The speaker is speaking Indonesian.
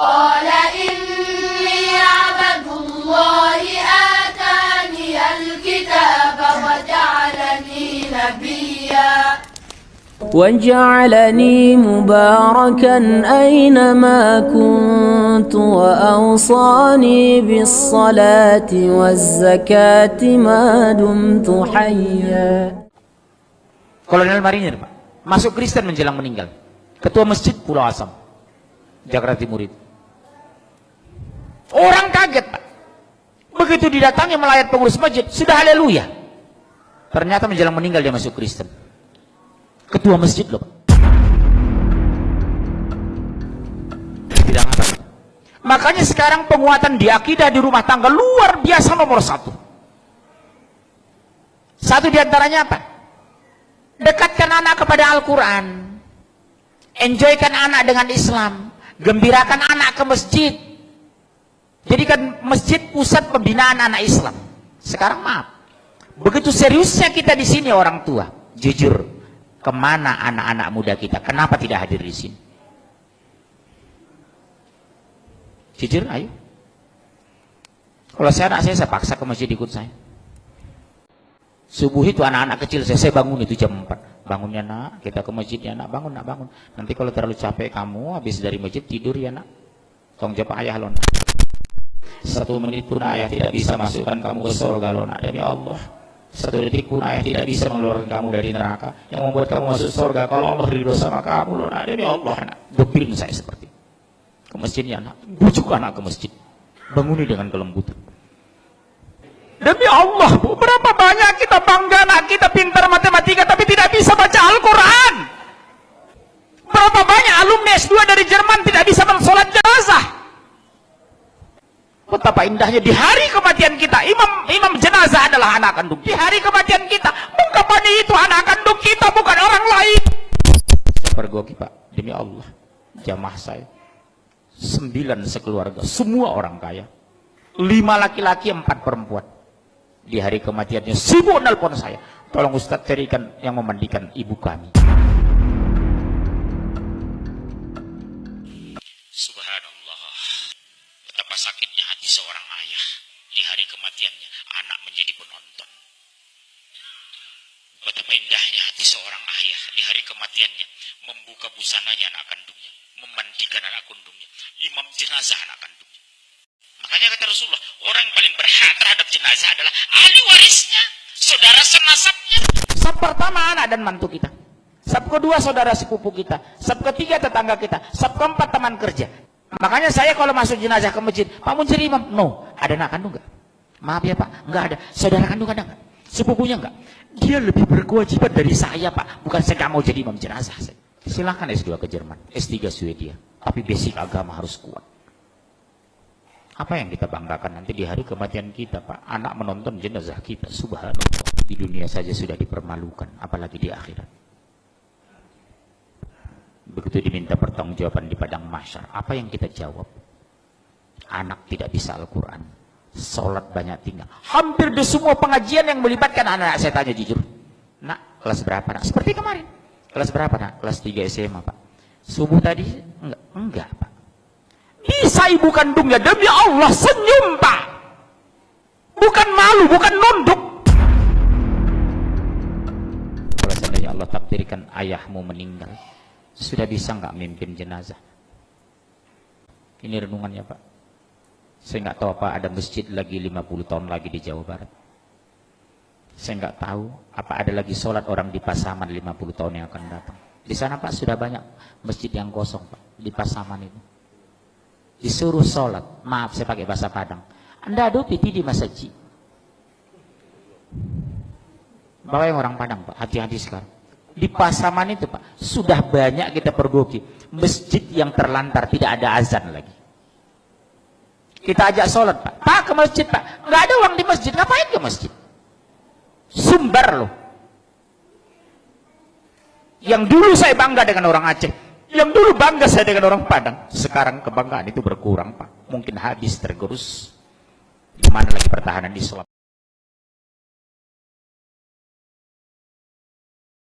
قال إني عبد الله آتاني الكتاب وجعلني نبيا وجعلني مباركا أينما كنت وأوصاني بالصلاة والزكاة ما دمت حيا. Kolonel Marinir, Pak. Masuk Kristen menjelang meninggal. Ketua Masjid Pulau Asam, Jakarta Timur itu. Orang kaget, Pak. Begitu didatangi melayat pengurus masjid, sudah haleluya. Ternyata menjelang meninggal dia masuk Kristen. Ketua masjid loh, Pak. Tidak apa. Makanya sekarang penguatan di akidah di rumah tangga luar biasa nomor satu. Satu diantaranya apa? Dekatkan anak kepada Al-Quran. Enjoykan anak dengan Islam. Gembirakan anak ke masjid. Jadikan masjid pusat pembinaan anak Islam. Sekarang maaf, begitu seriusnya kita di sini orang tua, jujur, kemana anak-anak muda kita? Kenapa tidak hadir di sini? Jujur, ayo. Kalau anak saya paksa ke masjid ikut saya. Subuh itu anak-anak kecil saya bangun itu jam 4. Bangunnya nak, kita ke masjid ya nak, bangun nak, bangun. Nanti kalau terlalu capek kamu habis dari masjid tidur ya nak. Tolong jawab ayah lo nak. 1 menit pun ayah tidak bisa masukkan kamu ke surga lo nak, demi Allah. 1 detik pun ayah tidak bisa mengeluarkan kamu dari neraka. Yang membuat kamu masuk surga kalau Allah ridho sama kamu lo nak, demi Allah nak. Dopin saya seperti itu. Ke masjid ya nak, bujuk anak ke masjid. Banguni dengan kelembutan. Demi Allah, Bu, berapa banyak kita bangga anak kita pintar matematika tapi tidak bisa baca Al-Quran. Berapa banyak alumni S2 dari Jerman tidak bisa mensolat jenazah. Betapa indahnya di hari kematian kita, imam jenazah adalah anak kandung. Di hari kematian kita, mengkapani itu anak kandung kita, bukan orang lain. Saya pergoki, Pak, demi Allah, jamaah saya 9 sekeluarga, semua orang kaya, 5 laki-laki 4 perempuan. Di hari kematiannya sibuk nelpon saya, tolong Ustadz carikan yang memandikan ibu kami. Subhanallah, betapa sakitnya hati seorang ayah di hari kematiannya anak menjadi penonton. Betapa indahnya hati seorang ayah di hari kematiannya membuka busananya anak kandungnya, memandikan anak kandungnya, imam jenazah anak kandungnya. Makanya kata Rasulullah, orang yang paling berhak terhadap jenazah adalah ahli warisnya, saudara senasabnya. Sab pertama anak dan mantu kita. Sab kedua saudara sepupu kita. Sab ketiga tetangga kita. Sab keempat teman kerja. Makanya saya kalau masuk jenazah ke masjid, Pak Muncir imam, no, ada anak kandung nggak? Maaf ya Pak, nggak ada. Saudara kandung ada nggak? Sepupunya nggak? Dia lebih berkewajiban dari saya Pak. Bukan saya nggak mau jadi imam jenazah. Silahkan S2 ke Jerman, S3 Swedia. Tapi basic agama harus kuat. Apa yang kita banggakan nanti di hari kematian kita, Pak? Anak menonton jenazah kita, subhanallah. Di dunia saja sudah dipermalukan, apalagi di akhirat. Begitu diminta pertanggungjawaban di padang mahsyar, apa yang kita jawab? Anak tidak bisa Al-Quran, sholat banyak tinggal. Hampir di semua pengajian yang melibatkan anak, saya tanya jujur, nak, kelas berapa nak? Seperti kemarin, kelas berapa nak? Kelas 3 SMA Pak. Subuh tadi? Enggak Pak. Bisa ibu kandungnya, demi Allah senyum Pak, bukan malu, bukan nunduk. Kalau seandainya Allah takdirkan ayahmu meninggal, sudah bisa nggak mimpin jenazah? Ini renungannya Pak. Saya nggak tahu apa ada masjid lagi 50 tahun lagi di Jawa Barat. Saya nggak tahu apa ada lagi sholat orang di Pasaman 50 tahun yang akan datang. Di sana Pak sudah banyak masjid yang kosong Pak, di Pasaman itu. Disuruh sholat, maaf saya pakai bahasa Padang, Anda adu piti di masjid. Bawa yang orang Padang Pak, hati-hati sekarang. Di Pasaman itu Pak, sudah banyak kita pergoki masjid yang terlantar, tidak ada azan lagi. Kita ajak sholat Pak, Pak ke masjid Pak, nggak ada uang di masjid, ngapain ke masjid? Sumbar loh. Yang dulu saya bangga dengan orang Aceh, yang dulu bangga saya dengan orang Padang, sekarang kebanggaan itu berkurang Pak, mungkin habis tergerus. Gimana lagi pertahanan Islam?